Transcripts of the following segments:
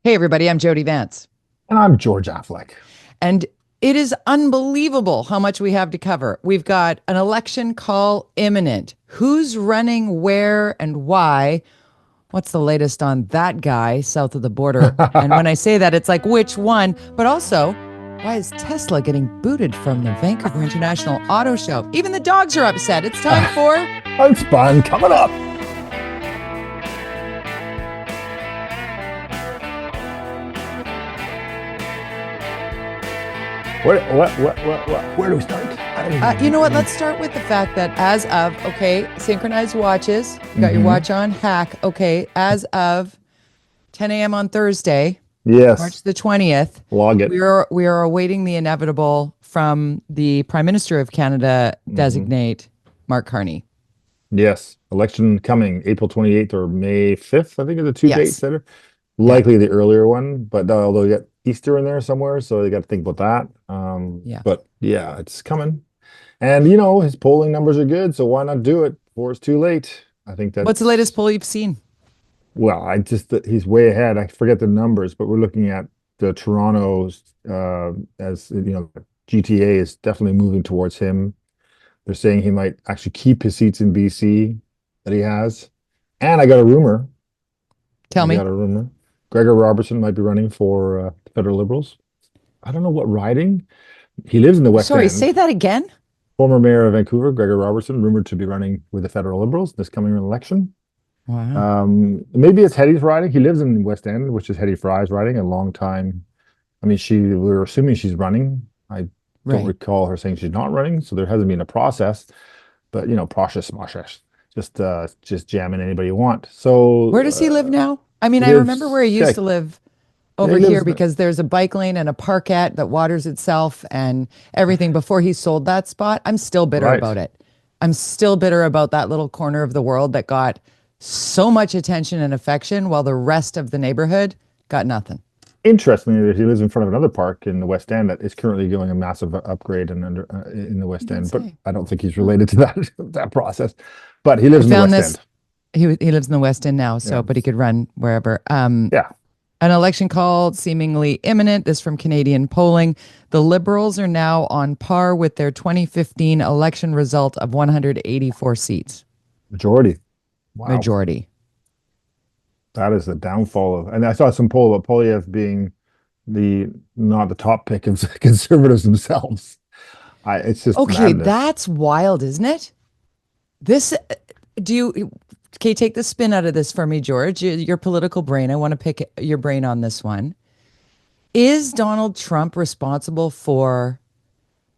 Hey, everybody, I'm Jody Vance. And I'm George-Affleck. And it is unbelievable how much we have to cover. We've got an election call imminent. Who's running where and why? What's the latest on that guy south of the border? And when I say that, it's like, which one? But also, why is Tesla getting booted from the Vancouver International Auto Show? Even the dogs are upset. It's time for Unspun coming up. Where do we start? You know what? Let's start with the fact that as of, synchronized watches, you got your watch on, hack. Okay, as of 10 a.m. on Thursday, Yes. March the 20th, Log it. we are awaiting the inevitable from the Prime Minister of Canada designate, Mark Carney. Yes. Election coming April 28th or May 5th, I think are the two dates that are likely the earlier one, but although you got Easter in there somewhere, so you got to think about that. But yeah, it's coming. And his polling numbers are good, so why not do it before it's too late? I think that's... What's the latest poll you've seen? Well, he's way ahead. I forget the numbers, but we're looking at the Toronto's as GTA is definitely moving towards him. They're saying he might actually keep his seats in BC that he has. And I got a rumor. Tell me. I got a rumor. Gregor Robertson might be running for federal Liberals. I don't know what riding. He lives in the West End. Sorry, say that again. Former mayor of Vancouver, Gregor Robertson, rumored to be running with the federal Liberals this coming election. Wow. Maybe it's Hetty's riding. He lives in West End, which is Hetty Fry's riding a long time. I mean, we're assuming she's running. I don't recall her saying she's not running, so there hasn't been a process. But process, just jamming anybody you want. So where does he live now? I mean, I remember where he used to live over here because there's a bike lane and a parkette that waters itself and everything before he sold that spot. I'm still bitter about it. I'm still bitter about that little corner of the world that got so much attention and affection while the rest of the neighborhood got nothing. Interestingly, he lives in front of another park in the West End that is currently going a massive upgrade in the West End. But I don't think he's related to that process. But he lives in the West End. He lives in the West End now, but he could run wherever. An election call seemingly imminent. This from Canadian polling. The Liberals are now on par with their 2015 election result of 184 seats. Majority. Wow. Majority. That is the downfall of, and I saw some poll about Poilievre being not the top pick of Conservatives themselves. It's just madness. That's wild, isn't it? Take the spin out of this for me, George. Your political brain. I want to pick your brain on this one. Is Donald Trump responsible for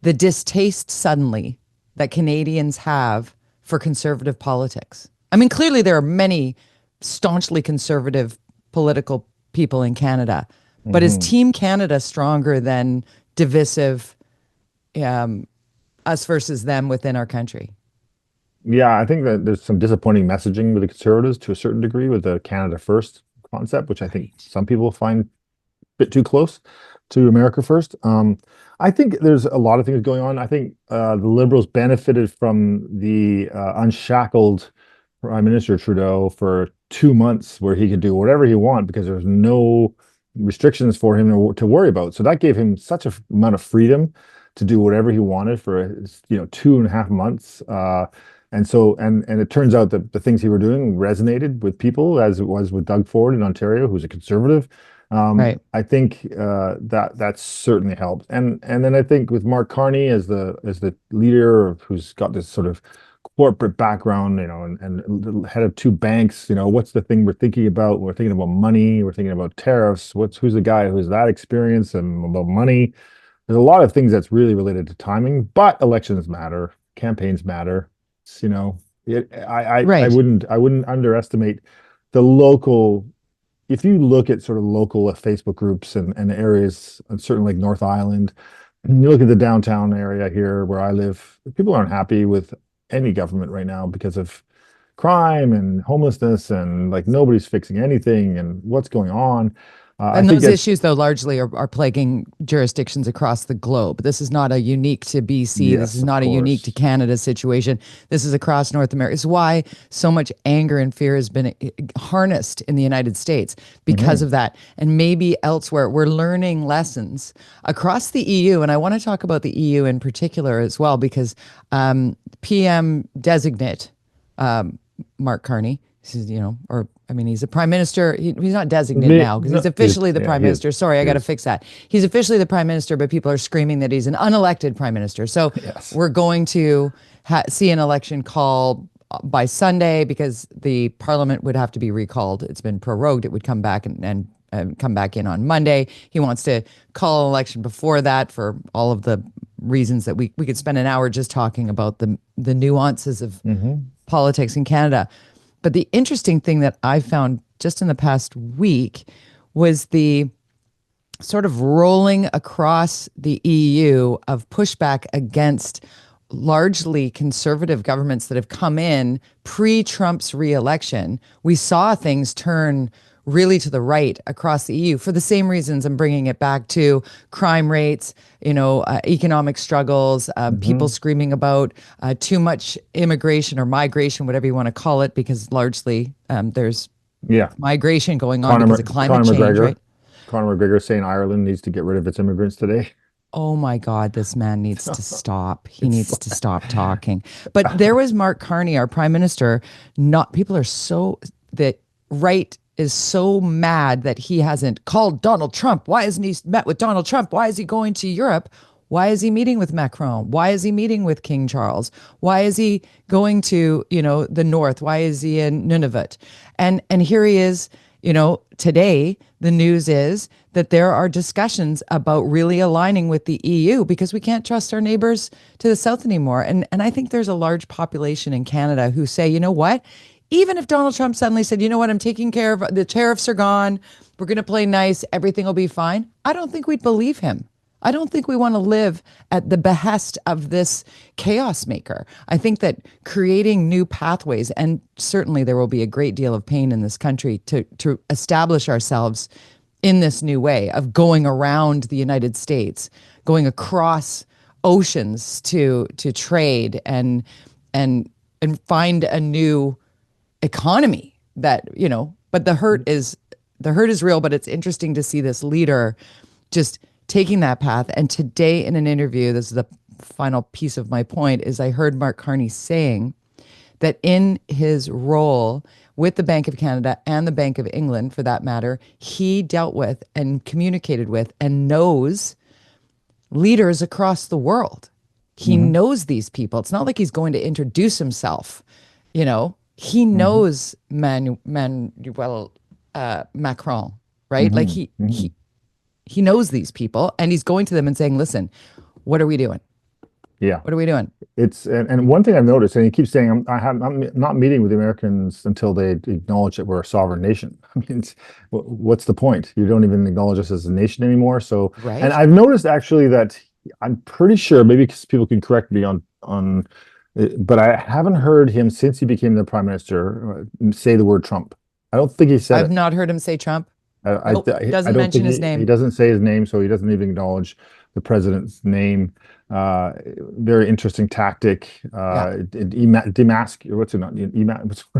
the distaste suddenly that Canadians have for conservative politics? I mean, clearly there are many staunchly conservative political people in Canada, but is Team Canada stronger than divisive us versus them within our country? Yeah, I think that there's some disappointing messaging with the Conservatives to a certain degree with the Canada First concept, which I think some people find a bit too close to America First. I think there's a lot of things going on. I think the Liberals benefited from the unshackled Prime Minister Trudeau for 2 months where he could do whatever he wanted because there's no restrictions for him to worry about. So that gave him such an amount of freedom to do whatever he wanted for 2.5 months. And it turns out that the things he were doing resonated with people, as it was with Doug Ford in Ontario, who's a conservative. I think that certainly helped. And then I think with Mark Carney as the leader who's got this sort of corporate background, and head of 2 banks, what's the thing we're thinking about? We're thinking about money. We're thinking about tariffs. Who's the guy who has that experience and about money? There's a lot of things that's really related to timing, but elections matter. Campaigns matter. I wouldn't underestimate the local. If you look at sort of local Facebook groups and areas, and certainly like North Island, and you look at the downtown area here where I live, people aren't happy with any government right now because of crime and homelessness and like nobody's fixing anything and what's going on. I And think those it's issues, though, largely are plaguing jurisdictions across the globe. This is not a unique to BC. This is yes, of not a unique to course. Canada situation. This is across North America. It's why so much anger and fear has been harnessed in the United States because Hmm. of that. And maybe elsewhere, we're learning lessons across the EU. And I want to talk about the EU in particular as well, because PM designate Mark Carney. He's, or I mean, he's a prime minister. He's not designate now because he's No, he is. officially the Yeah, prime he is. minister. Sorry, I He got to is. fix that. He's officially the prime minister, but people are screaming that he's an unelected prime minister. So Yes. we're going to see an election call by Sunday because the parliament would have to be recalled. It's been prorogued. It would come back and come back in on Monday. He wants to call an election before that for all of the reasons that we could spend an hour just talking about the nuances of Hmm. politics in Canada. But the interesting thing that I found just in the past week was the sort of rolling across the EU of pushback against largely conservative governments that have come in pre-Trump's reelection. We saw things turn really to the right across the EU for the same reasons. I'm bringing it back to crime rates, economic struggles, people Hmm. screaming about too much immigration or migration, whatever you want to call it, because largely there's Yeah. migration going on because of climate Conor change, right? McGregor. Conor McGregor saying Ireland needs to get rid of its immigrants today. Oh my God, this man needs to stop. He It's needs to stop talking. But there was Mark Carney, our prime minister. Not people are so that right is so mad that he hasn't called Donald Trump. Why hasn't he met with Donald Trump? Why is he going to Europe? Why is he meeting with Macron? Why is he meeting with King Charles? Why is he going to, the north? Why is he in Nunavut? And here he is, today the news is that there are discussions about really aligning with the EU because we can't trust our neighbors to the south anymore. And I think there's a large population in Canada who say, you know what? Even if Donald Trump suddenly said, you know what, I'm taking care of the tariffs are gone, we're going to play nice, everything will be fine. I don't think we'd believe him. I don't think we want to live at the behest of this chaos maker. I think that creating new pathways, and certainly there will be a great deal of pain in this country to establish ourselves in this new way of going around the United States, going across oceans to trade and find a new economy that, but the hurt is real, but it's interesting to see this leader just taking that path. And today in an interview, this is the final piece of my point, is I heard Mark Carney saying that in his role with the Bank of Canada and the Bank of England, for that matter, he dealt with and communicated with and knows leaders across the world. He hmm knows these people. It's not like he's going to introduce himself. He hmm knows Manuel Macron, right? Like hmm he hmm he he knows these people and he's going to them and saying, listen, what are we doing? Yeah. What are we doing? And one thing I've noticed, and he keeps saying, I'm not meeting with the Americans until they acknowledge that we're a sovereign nation. I mean, what's the point? You don't even acknowledge us as a nation anymore. So, and Right? I've noticed actually that I'm pretty sure, maybe because people can correct me but I haven't heard him since he became the prime minister say the word Trump. I don't think he said I've it. not heard him say Trump. Nope. I Doesn't don't mention think his he name. doesn't say his name, so he doesn't even acknowledge the president's name. Uh, Very interesting tactic. Yeah. Demask, what's it not?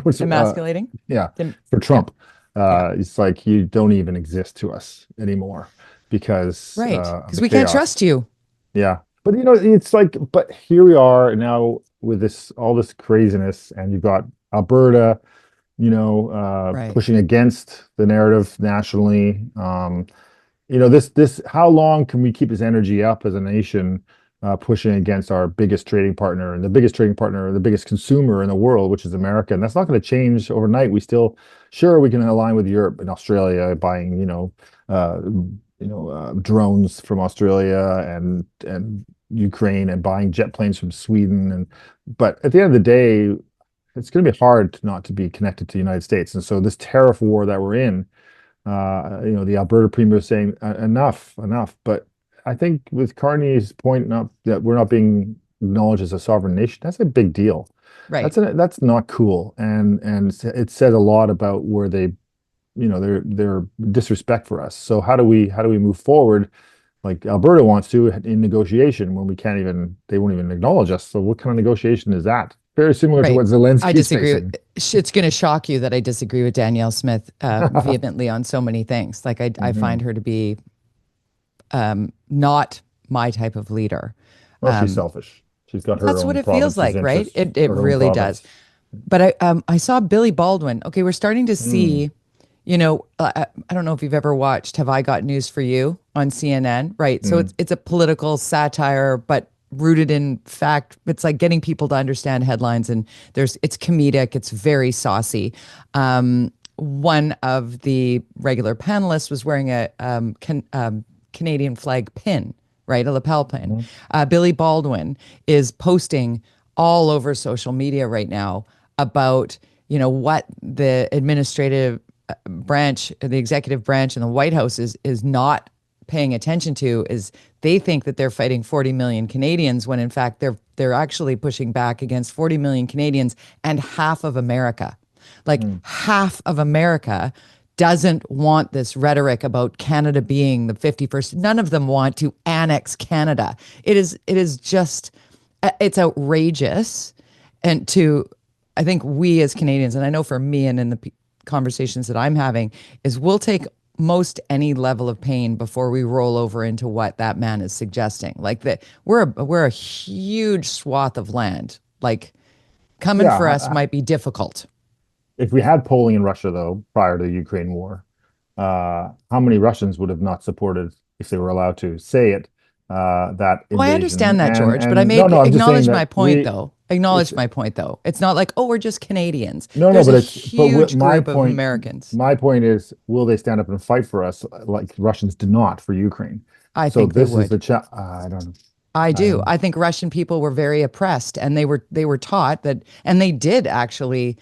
What's it, Emasculating. yeah, Dem- for yeah. Trump. Yeah. It's like you don't even exist to us anymore because Right. of Because the we can't chaos. trust you. Yeah. But it's like, but here we are now with all this craziness, and you've got Alberta, Right. pushing against the narrative nationally. How long can we keep this energy up as a nation, pushing against our biggest trading partner and the biggest trading partner, the biggest consumer in the world, which is America? And that's not going to change overnight. Sure, we can align with Europe and Australia buying, drones from Australia and Ukraine and buying jet planes from Sweden. But at the end of the day, it's going to be hard not to be connected to the United States. And so this tariff war that we're in, the Alberta Premier is saying enough, enough. But I think with Carney's point not that we're not being acknowledged as a sovereign nation, that's a big deal. Right. That's not cool, and it says a lot about where they their disrespect for us. So how do we move forward like Alberta wants to in negotiation when they won't even acknowledge us. So what kind of negotiation is that? Very similar to Right. what I Zelensky's disagree. facing. It's going to shock you that I disagree with Danielle Smith vehemently on so many things. Like I find Mhm. her to be not my type of leader. Well, she's selfish. She's got her That's what own it feels province's like, right? interests, It her own really does. province. But I saw Billy Baldwin. Okay, we're starting to Mm, see, I don't know if you've ever watched Have I Got News for You on CNN, right? So mm, it's a political satire, but rooted in fact. It's like getting people to understand headlines, and it's comedic. It's very saucy. One of the regular panelists was wearing a Canadian flag pin, right? A lapel pin. mhm, Billy Baldwin is posting all over social media right now about, what the administrative branch, the executive branch and the White House is not paying attention to is they think that they're fighting 40 million Canadians when in fact they're actually pushing back against 40 million Canadians and half of America. Like mm. half of America doesn't want this rhetoric about Canada being the 51st. None of them want to annex Canada. It is just it's outrageous. And I think we as Canadians, and I know for me and in the conversations that I'm having, is we'll take most any level of pain before we roll over into what that man is suggesting. Like that we're a huge swath of land. Like coming Yeah. for us might be difficult. If we had polling in Russia, though, prior to the Ukraine war, how many Russians would have not supported, if they were allowed to say it, that Oh, I invasion? understand that, And George, but I and no, made no, I'm just saying acknowledge my that point though. it's Acknowledge my point though. It's not like, oh, we're just Canadians. no, no, There's a but what huge group of Americans. my point is, will they stand up and fight for us like Russians did not for Ukraine? I So think they this is would. the I don't know. I I do. I think Russian people were very oppressed, and they were taught that, and they did actually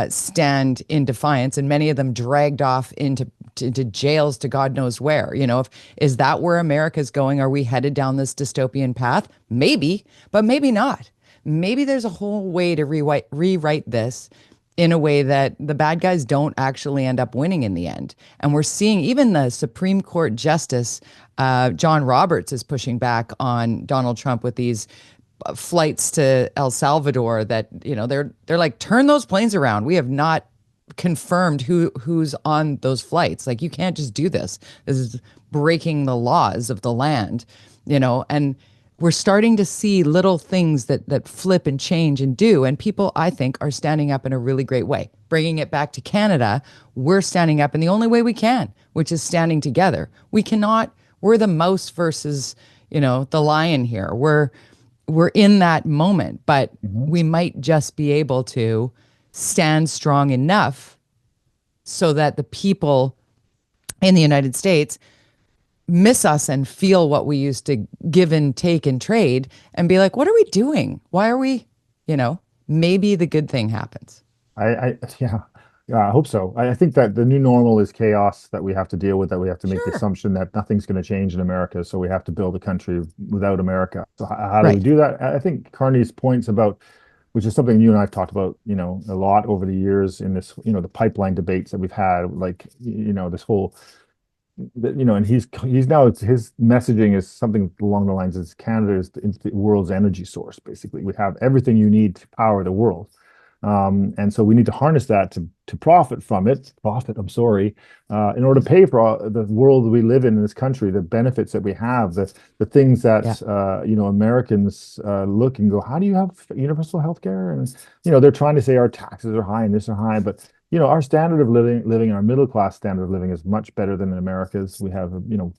stand in defiance, and many of them dragged off into jails to God knows where. If is that where America's going? Are we headed down this dystopian path? Maybe, but maybe not. Maybe there's a whole way to rewrite this in a way that the bad guys don't actually end up winning in the end. And we're seeing even the Supreme Court Justice, John Roberts, is pushing back on Donald Trump with these flights to El Salvador that, they're like, turn those planes around. We have not confirmed who's on those flights. Like, you can't just do this. This is breaking the laws of the land, and we're starting to see little things that flip and change and do. And people, I think, are standing up in a really great way. Bringing it back to Canada, we're standing up in the only way we can, which is standing together. We cannot, we're the mouse versus, the lion here. We're in that moment, but Mhm. we might just be able to stand strong enough so that the people in the United States miss us and feel what we used to give and take and trade and be like, what are we doing? Why are we, maybe the good thing happens. Yeah, yeah, I hope so. I think that the new normal is chaos that we have to deal with, that we have to make the Sure. assumption that nothing's going to change in America. So we have to build a country without America. So how do we Right. do that? I think Carney's points about, which is something you and I've talked about, a lot over the years in this, the pipeline debates that we've had, like, this whole, and he's now, his messaging is something along the lines of Canada is the world's energy source. Basically, we have everything you need to power the world. And so we need to harness that to profit from it, I'm sorry, in order to pay for the world we live in this country, the benefits that we have, the things Yeah. that, Americans look and go, how do you have universal health care? And, they're trying to say our taxes are high and this are high, but, our standard of living, our middle class standard of living is much better than in America's. We have,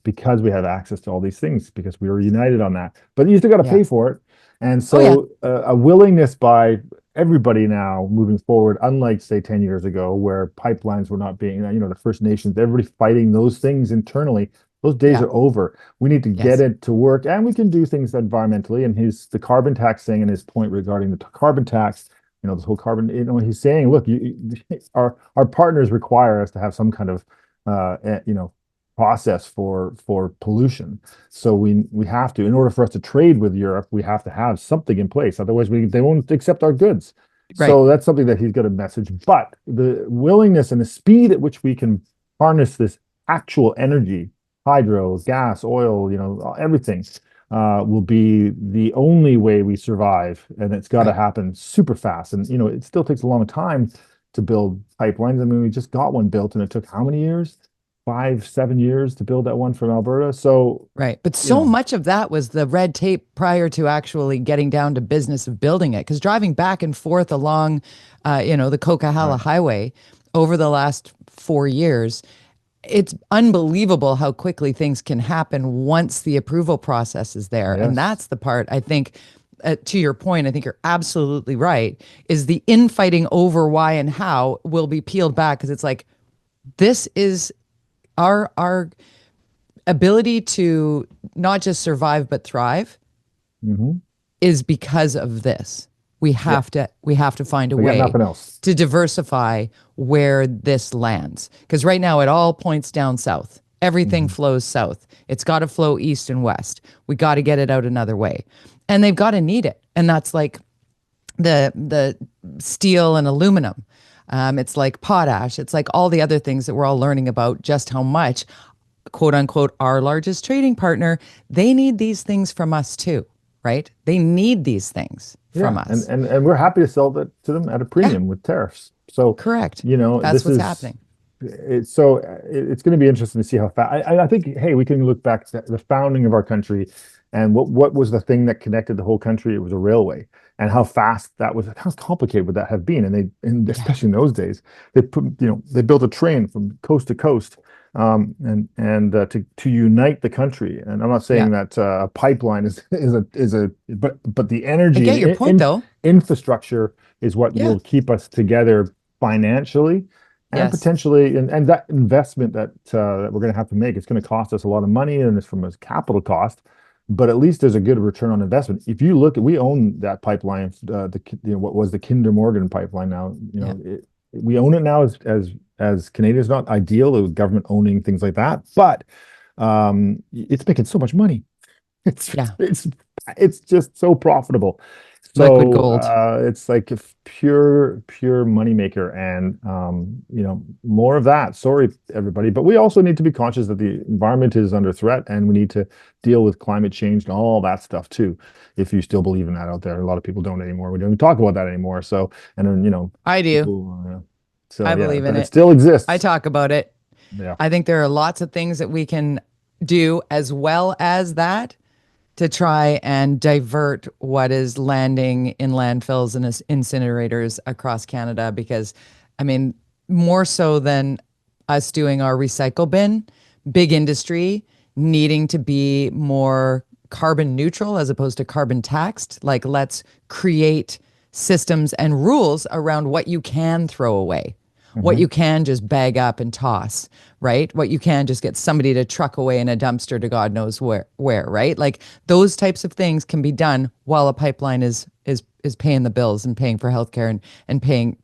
because we have access to all these things, because we were united on that, but you still got to Yeah. pay for it. And Oh, yeah. so a willingness by everybody now moving forward, unlike say 10 years ago, where pipelines were not being, the First Nations, everybody fighting those things internally. Those days Yeah. are over. We need to get Yes. it to work, and we can do things environmentally. And the carbon tax thing, and his point regarding the carbon tax, this whole carbon, he's saying, look, our partners require us to have some kind of, process for pollution. So we have to, in order for us to trade with Europe, we have to have something in place. Otherwise, they won't accept our goods. Right. So that's something that he's got to message. But the willingness and the speed at which we can harness this actual energy, hydro, gas, oil, everything, will be the only way we survive. And it's got to Right. happen super fast. And, it still takes a long time to build pipelines. I mean, we just got one built and it took how many years? 5, 7 years to build that one from Alberta. So, Right. But you so know, much of that was the red tape prior to actually getting down to business of building it. Because driving back and forth along, the Coquihalla right. Highway over the last 4 years, it's unbelievable how quickly things can happen once the approval process is there. And Yes. that's the part I think, to your point, I think you're absolutely right, is the infighting over why and how will be peeled back because it's like, this is our ability to not just survive but thrive Hmm. is because of this. Yeah. We have to find a We got way nothing else. to diversify where this lands. Because right now it all points down south. Everything Hmm. flows south. It's got to flow east and west. We got to get it out another way. And they've got to need it. And that's like the steel and aluminum. It's like potash. It's like all the other things that we're all learning about just how much, quote unquote, our largest trading partner, they need these things from us too, right? They need these things from Yeah, and, us. and and we're happy to sell that to them at a Yeah, premium with tariffs. So, correct. That's this what's is happening. it's going to be interesting to see how fast. I think, hey, we can look back to the founding of our country, and what was the thing that connected the whole country? It was a railway, and how fast that was. How complicated would that have been? And Yeah. especially in those days, they built a train from coast to coast, and to unite the country. And I'm not Yeah. saying that a pipeline is a but the I energy get and your point though. infrastructure is what Yeah. will keep us together financially and Yes. potentially, and that investment that we're going to have to make, it's going to cost us a lot of money, and it's from a capital cost, but at least there's a good return on investment. If you look, we own that pipeline, what was the Kinder Morgan pipeline now, Yeah. we own it now as Canadians. Not ideal, the government owning things like that, but it's making so much money. It's Yeah. it's it's just so profitable. Liquid So gold. it's like a pure moneymaker, and more of that. Sorry, everybody, but we also need to be conscious that the environment is under threat, and we need to deal with climate change and all that stuff too. If you still believe in that out there, a lot of people don't anymore. We don't even talk about that anymore. So, and then I do. people, so I yeah, believe in but it it. still I exists. talk about it. Yeah. I think there are lots of things that we can do as well as that to try and divert what is landing in landfills and incinerators across Canada. Because, I mean, more so than us doing our recycle bin, big industry needing to be more carbon neutral as opposed to carbon taxed. Like, let's create systems and rules around what you can throw away, what Hmm. you can just bag up and toss, right? What you can just get somebody to truck away in a dumpster to God knows where, right? Like those types of things can be done while a pipeline is paying the bills and paying for healthcare and paying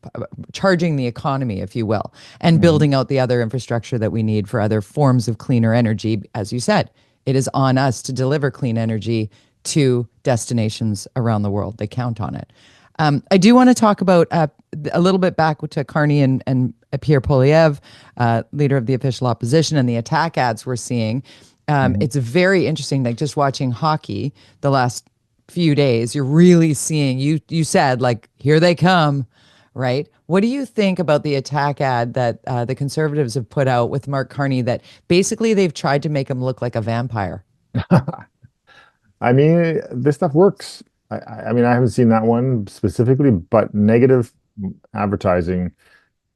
charging the economy, if you will, and Hmm. building out the other infrastructure that we need for other forms of cleaner energy. As you said, it is on us to deliver clean energy to destinations around the world. They count on it. I do want to talk about a little bit back to Carney and Pierre Poilievre, leader of the official opposition, and the attack ads we're seeing. Hmm. It's very interesting, like just watching hockey the last few days. You're really seeing, you said, like, here they come, right? What do you think about the attack ad that the Conservatives have put out with Mark Carney that basically they've tried to make him look like a vampire? I mean, this stuff works. I mean, I haven't seen that one specifically, but negative advertising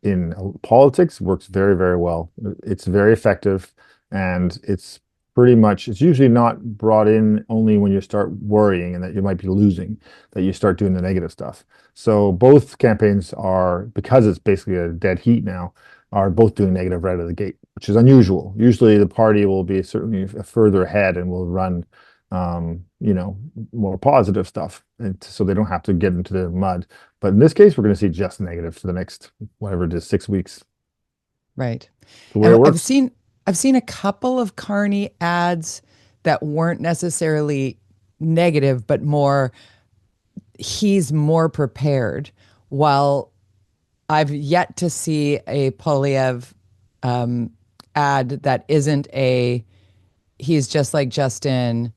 in politics works very, very well. It's very effective, and it's usually not brought in only when you start worrying and that you might be losing, that you start doing the negative stuff. So both campaigns are, because it's basically a dead heat now, are both doing negative right out of the gate, which is unusual. Usually the party will be certainly further ahead and will run more positive stuff, and so they don't have to get into the mud. But in this case, we're going to see just negative for the next, whatever it is, 6 weeks. Right. The way it And I've works. seen I've seen a couple of Carney ads that weren't necessarily negative, but more he's more prepared, while I've yet to see a Polyev ad that isn't a he's just like Justin,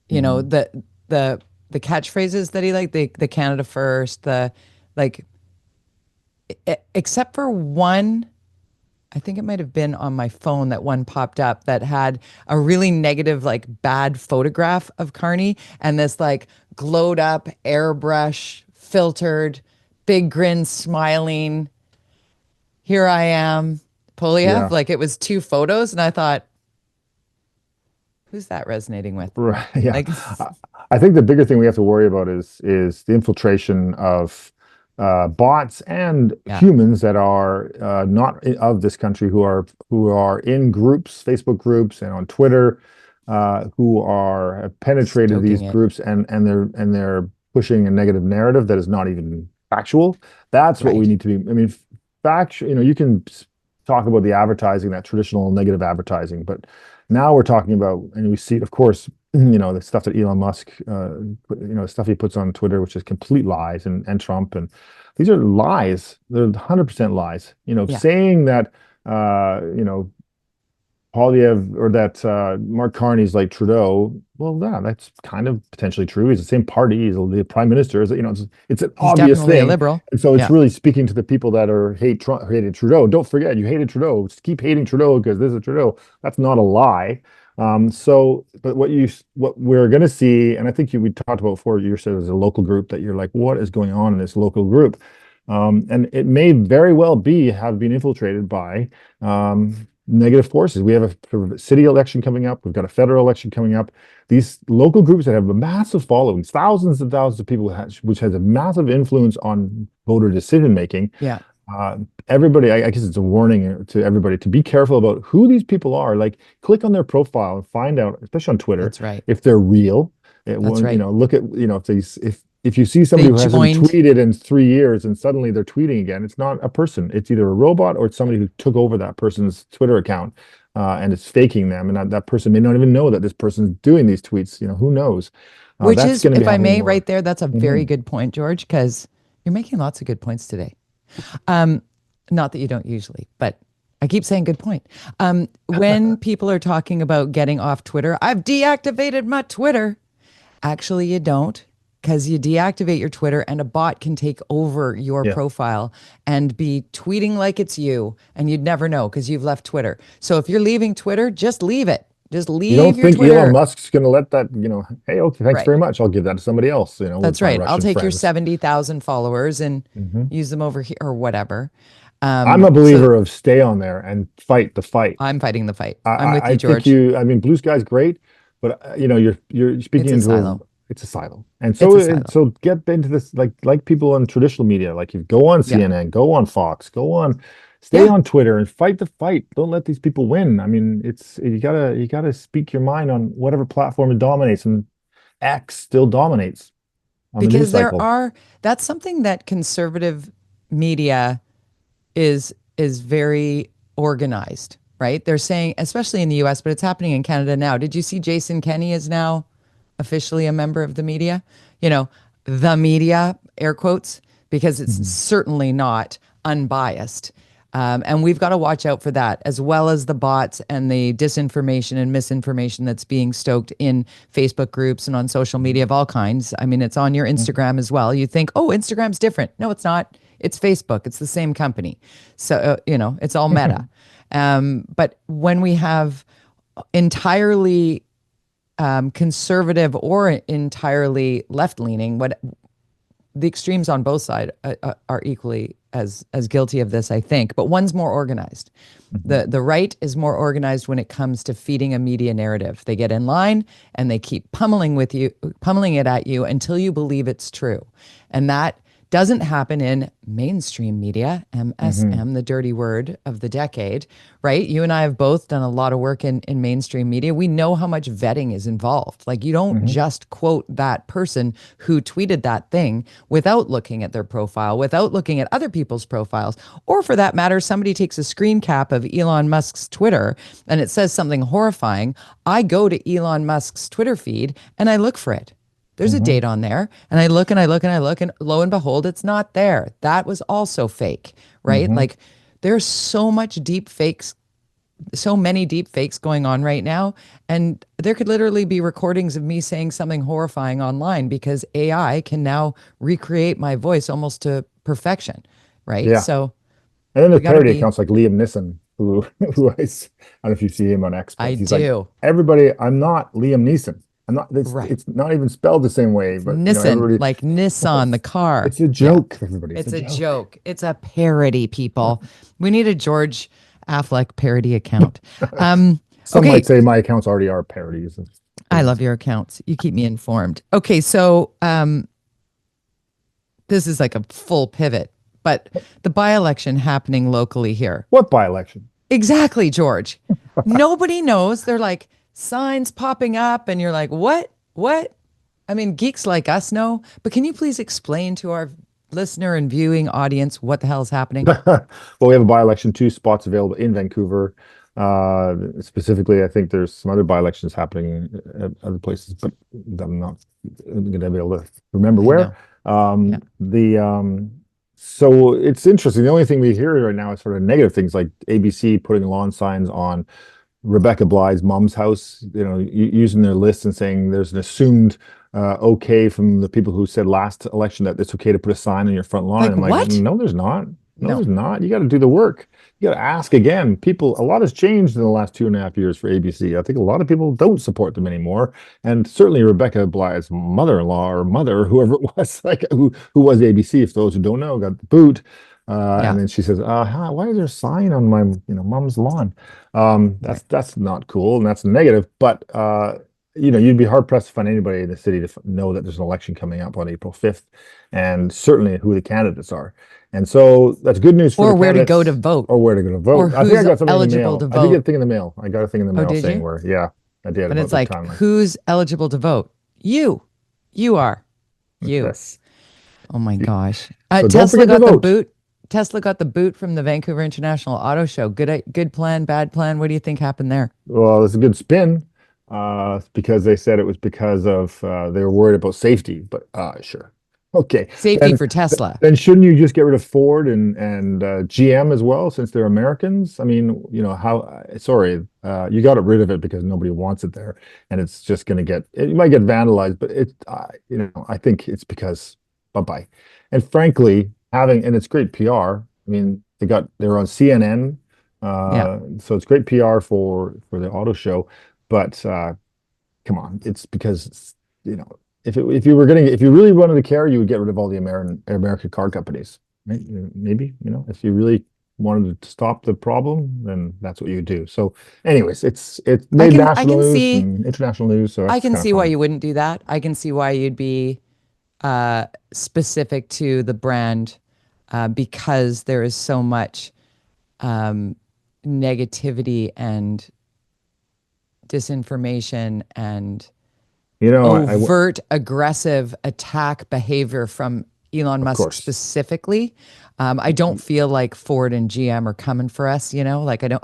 you know, Mhm. the catchphrases that he like, the Canada first, the like except for one, I think it might have been on my phone that one popped up that had a really negative, like bad photograph of Carney and this like glowed up, airbrush, filtered, big grin, smiling. Here I am, Polyev. Yeah. Like it was two photos, and I thought, who's that resonating with? Right. Yeah. Like, I I think the bigger thing we have to worry about is the infiltration of bots and yeah, humans that are not of this country who are in groups, Facebook groups, and on Twitter, who are have penetrated these stoking it. groups and they're pushing a negative narrative that is not even factual. That's what we Right. need to be. I mean, fact. You can talk about the advertising, that traditional negative advertising, but now we're talking about, and we see, of course, the stuff that Elon Musk, stuff he puts on Twitter, which is complete lies, and Trump, and these are lies. They're 100% lies. Yeah. Saying that, Polyev or that Mark Carney's like Trudeau. Well, yeah, that's kind of potentially true. He's the same party. He's the prime minister. It's an He's obvious definitely a thing, liberal. and so it's Yeah. really speaking to the people that are hate Trump, hated Trudeau. Don't forget, you hated Trudeau. Just keep hating Trudeau because this is Trudeau. That's not a lie. But what we're going to see, and I think we talked about before. You said as a local group that you're like, what is going on in this local group? And it may very well have been infiltrated by negative forces. We have a city election coming up. We've got a federal election coming up. These local groups that have a massive followings, thousands and thousands of people, which has a massive influence on voter decision making. Yeah. Everybody, I guess it's a warning to everybody to be careful about who these people are. Like, click on their profile and find out, especially on Twitter, That's right. if they're real. That's right. Look at, if you see somebody They who hasn't joined. tweeted in 3 years and suddenly they're tweeting again, it's not a person. It's either a robot or it's somebody who took over that person's Twitter account and is faking them. And that person may not even know that this person's doing these tweets. Who knows? Which That's is, going to be if I happening may, more. right there, that's a very Mhm. good point, George, because you're making lots of good points today. Um, Not that you don't usually, but I keep saying good point. When people are talking about getting off Twitter, I've deactivated my Twitter. Actually, you don't, because you deactivate your Twitter and a bot can take over your Yeah. profile and be tweeting like it's you, and you'd never know because you've left Twitter. So if you're leaving Twitter, just leave it. Just You leave don't your think Elon Twitter. Musk's going to let that, hey, okay, thanks Right. very much. I'll give that to somebody else, with That's my right. I'll Russian take your friends. 70,000 followers and Mhm. use them over here or whatever. I'm a So believer of stay on there and fight the fight. I'm fighting the fight. I, I'm with I you, I think George. I mean, blue sky's great, but you're It's speaking a into silo. it's a silo. And It's so a silo. get into this, like people on traditional media, like you go on Yeah. CNN, go on Fox, stay Yeah. on Twitter and fight the fight. Don't let these people win. I mean, you gotta speak your mind on whatever platform it dominates, and X still dominates on the news Because cycle. that's something that conservative media is very organized, right? They're saying, especially in the US, but it's happening in Canada now. Did you see Jason Kenney is now officially a member of the media? You know, the media, air quotes, because it's Mhm. certainly not unbiased. And we've got to watch out for that, as well as the bots and the disinformation and misinformation that's being stoked in Facebook groups and on social media of all kinds. I mean, it's on your Instagram as well. You think, oh, Instagram's different. No, it's not. It's Facebook. It's the same company. So, it's all Meta. But when we have entirely conservative or entirely left leaning, what the extremes on both sides are equally as guilty of this, I think. But one's more organized. Mhm. The right is more organized when it comes to feeding a media narrative. They get in line and they keep pummeling it at you until you believe it's true. And that doesn't happen in mainstream media, Mhm. MSM, the dirty word of the decade, right? You and I have both done a lot of work in mainstream media. We know how much vetting is involved. Like, you don't Mhm. just quote that person who tweeted that thing without looking at their profile, without looking at other people's profiles. Or for that matter, somebody takes a screen cap of Elon Musk's Twitter and it says something horrifying. I go to Elon Musk's Twitter feed and I look for it. There's a Hmm. date on there. And I look and I look and I look, and lo and behold, it's not there. That was also fake, right? Hmm. Like there's so much deep fakes, so many deep fakes going on right now. And there could literally be recordings of me saying something horrifying online because AI can now recreate my voice almost to perfection, right? Yeah. So And then we there's got to parody be, accounts like Liam Neeson, who I don't know if you see him on X, I but he's like, do. everybody, I'm not Liam Neeson. I'm not. Right. It's not even spelled the same way, It's but Nissan, everybody. like Nissan, the car. It's a Yeah. joke, everybody. It's a It's a joke. joke. It's a parody, people. We need a George Affleck parody account. Some might Okay. say my accounts already are parodies. I love your accounts. You keep me informed. Okay. So, this is like a full pivot, but the by-election happening locally here. What by-election? Exactly, George. Nobody knows. They're like signs popping up, and you're like, what? What? I mean, geeks like us know, but can you please explain to our listener and viewing audience what the hell is happening? Well, we have a by-election, 2 spots available in Vancouver. Specifically, I think there's some other by-elections happening at other places, but I'm not going to be able to remember I where. know. Yeah. So it's interesting. The only thing we hear right now is sort of negative things like ABC putting lawn signs on Rebecca Bly's mom's house, using their list and saying there's an assumed okay from the people who said last election that it's okay to put a sign on your front lawn. And Like I'm like, what? no, there's not. No, No. there's not. You got to do the work. You got to ask again. People, a lot has changed in the last 2.5 years for ABC. I think a lot of people don't support them anymore. And certainly Rebecca Bly's mother-in-law or mother, whoever it was, like who was ABC, if those who don't know, got the boot. And Yeah. then she says, why is there a sign on my, mom's lawn? Right. That's not cool and that's negative. But you'd be hard pressed to find anybody in the city to know that there's an election coming up on April 5th, and certainly who the candidates are. And so that's good news for the Or where to go to candidates, vote, or where to go to or vote. I think I who's got something in the eligible to mail. I did get a vote. thing in the mail. I got a thing in the Oh, mail did saying you? where, yeah, I did But about it's the like, timeline. who's eligible to vote? You. You are. You. Yes. Oh my gosh. So don't Tesla forget to got the vote. boot. Tesla got the boot from the Vancouver International Auto Show. Good plan, bad plan. What do you think happened there? Well, it's a good spin, because they said it was because of they were worried about safety. But sure, okay. Safety Then for Tesla. then shouldn't you just get rid of Ford and GM as well, since they're Americans? I mean, how? Sorry, you got rid of it because nobody wants it there, and it's just going to it might get vandalized, but I think it's because bye bye. And frankly, and it's great PR. I mean, they were on CNN. Yeah. So it's great PR for the auto show, but come on, it's because if you really wanted to care, you would get rid of all the American car companies, right? Maybe, if you really wanted to stop the problem, then that's what you would do. So, anyways, it's I made can I national can news see and international news, so I that's can kind of see why fun. you wouldn't do that. I can see why you'd be specific to the brand because there is so much negativity and disinformation and overt aggressive attack behavior from Elon Of Musk course. specifically. I don't feel like Ford and GM are coming for us, like I don't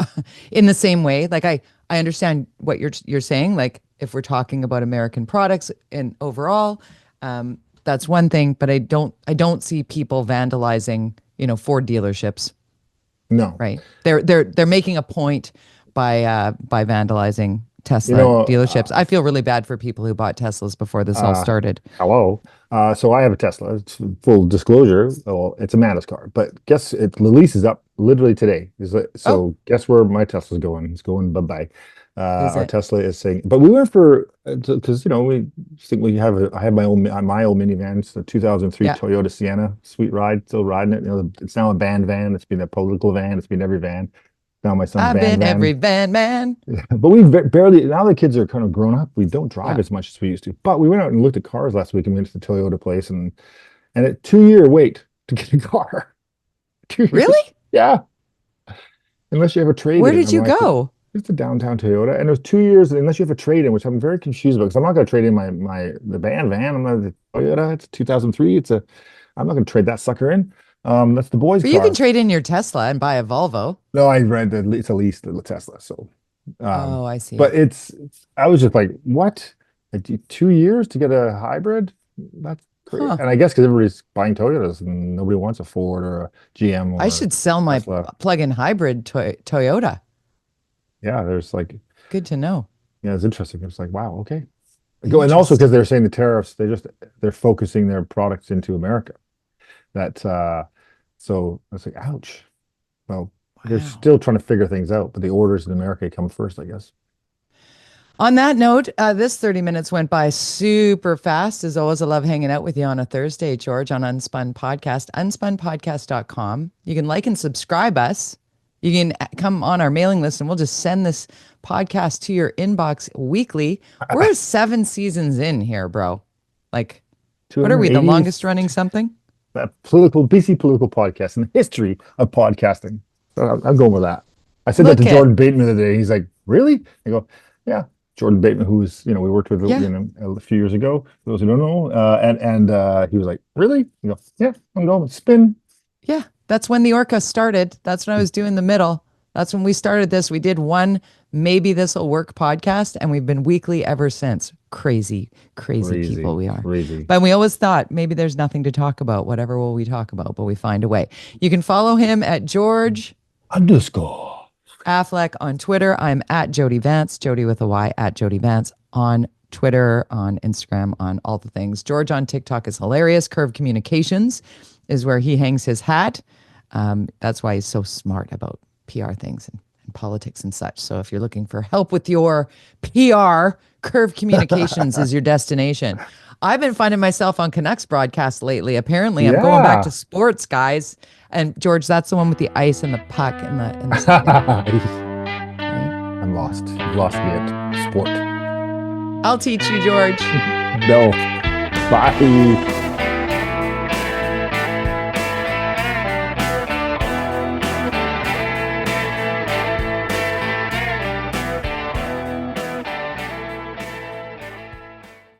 in the same way. Like I understand what you're saying. Like if we're talking about American products and overall, that's one thing, but I don't see people vandalizing, Ford dealerships, No. right? They're making a point by vandalizing You Tesla know, dealerships. I feel really bad for people who bought Teslas before this all uh, started. hello. So I have a Tesla. It's full disclosure. Well, it's a Manus car, but the lease is up literally today. Oh, So guess where my Tesla's going? It's going bye-bye. is Our it? Tesla is saying, but we went for, because we think I have my old minivan. It's the 2003 Yeah. Toyota Sienna. Sweet ride, still riding it. It's now a band van. It's been a political van. It's been every van. Now my son's I've band been every van. van man. But we barely, now the kids are kind of grown up. We don't drive Yeah. as much as we used to. But we went out and looked at cars last week and went to the Toyota place and a 2 year wait to get a car. 2 years. Really? Yeah. Unless you have a trade Where in. did I'm you like, go? it's a downtown Toyota. And it was 2 years unless you have a trade in, which I'm very confused about because I'm not going to trade in the band van. I'm not the Toyota. It's a 2003. I'm not going to trade that sucker in. That's the boys' But you can car. trade in your Tesla and buy a Volvo. No, I read it's a lease, the Tesla. So, Oh, I see. but I was just like, what? 2 years to get a hybrid. That's great. Huh. And I guess because everybody's buying Toyotas and nobody wants a Ford or a GM I or should sell my Tesla. plug-in hybrid Toyota. Yeah, there's like, Good to know. yeah, it's interesting. It's like, wow, okay. And also because they're saying the tariffs, they're focusing their products into America. That so I was like, ouch. Well, they're Wow. still trying to figure things out, but the orders in America come first, I guess. On that note, this 30 minutes went by super fast. As always, I love hanging out with you on a Thursday, George, on Unspun Podcast, unspunpodcast.com. You can like and subscribe us. You can come on our mailing list and we'll just send this podcast to your inbox weekly. We're 7 seasons in here, bro. Like, what are we, the 280 longest running something? BC political podcast in the history of podcasting. So I'm going with that. I said Look that to at- Jordan Bateman the other day. He's like, really? I go, yeah. Jordan Bateman, who's, we worked with Yeah. a few years ago. For those who don't know, and he was like, really? I go, yeah. I'm going with spin. Yeah, that's when the Orca started. That's when I was doing the middle. That's when we started this. We did one Maybe This Will Work podcast, and we've been weekly ever since. Crazy people we are. Crazy. But we always thought maybe there's nothing to talk about. Whatever will we talk about? But we find a way. You can follow him at George_Affleck on Twitter. I'm at Jody Vance, Jody with a Y, at Jody Vance on Twitter, on Instagram, on all the things. George on TikTok is hilarious. Curve Communications is where he hangs his hat. That's why he's so smart about PR things and politics and such. So if you're looking for help with your PR, Curve Communications is your destination. I've been finding myself on Canucks broadcast lately. Apparently, I'm going back to sports, guys. And George, that's the one with the ice and the puck and the Right? I'm lost. You've lost me at sport. I'll teach you, George. No. Bye.